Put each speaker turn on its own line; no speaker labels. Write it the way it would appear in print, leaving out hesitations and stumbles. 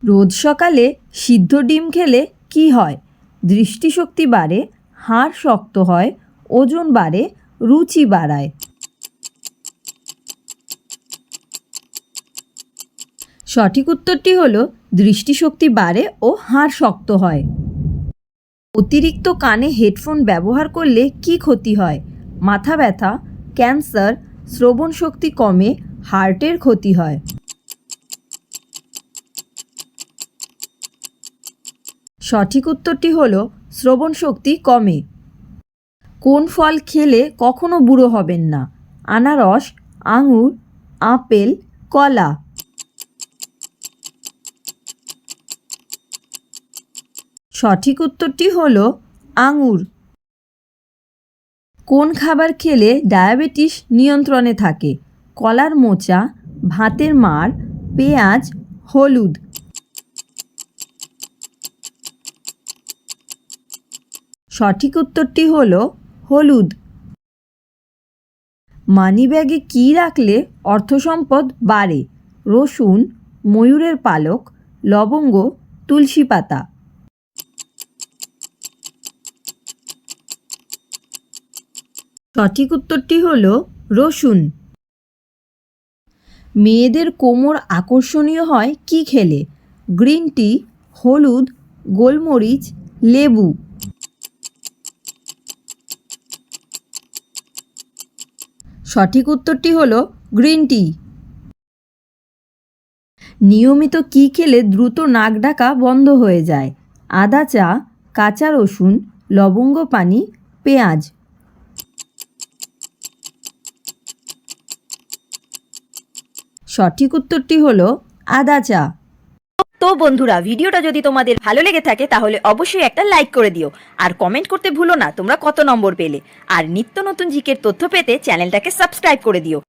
রোজ সকালে সিদ্ধ ডিম খেলে কি হয়? দৃষ্টিশক্তি বাড়ে, হাড় শক্ত হয়, ওজন বাড়ে, রুচি বাড়ায়। সঠিক উত্তরটি হলো দৃষ্টিশক্তি বাড়ে ও হাড় শক্ত হয়। অতিরিক্ত কানে হেডফোন ব্যবহার করলে কি ক্ষতি হয়? মাথা ব্যথা, ক্যান্সার, শ্রবণ শক্তি কমে, হার্টের ক্ষতি হয়। সঠিক উত্তরটি হলো শ্রবণ শক্তি কমে। কোন ফল খেলে কখনো বুড়ো হবেন না? আনারস, আঙুর, আপেল, কলা। সঠিক উত্তরটি হলো আঙুর। কোন খাবার খেলে ডায়াবেটিস নিয়ন্ত্রণে থাকে? কলার মোচা, ভাতের মাড়, পেঁয়াজ, হলুদ। সঠিক উত্তরটি হলো হলুদ। মানিব্যাগে কী রাখলে অর্থসম্পদ বাড়ে? রসুন, ময়ূরের পালক, লবঙ্গ, তুলসী পাতা। সঠিক উত্তরটি হলো রসুন। মেয়েদের কোমর আকর্ষণীয় হয় কি খেলে? গ্রিন টি, হলুদ, গোলমরিচ, লেবু। সঠিক উত্তরটি হলো গ্রিন টি। নিয়মিত কি খেলে দ্রুত নাক ডাকা বন্ধ হয়ে যায়? আদা চা, কাঁচা রসুন, লবঙ্গ পানি, পেঁয়াজ। সঠিক উত্তরটি হলো আদা চা।
তো বন্ধুরা, ভিডিওটা যদি তোমাদের ভালো লেগে থাকে তাহলে অবশ্যই একটা লাইক করে দিও আর কমেন্ট করতে ভুলো না তোমরা কত নম্বর পেলে। আর নিত্য নতুন জিকের তথ্য পেতে চ্যানেলটাকে সাবস্ক্রাইব করে দিও।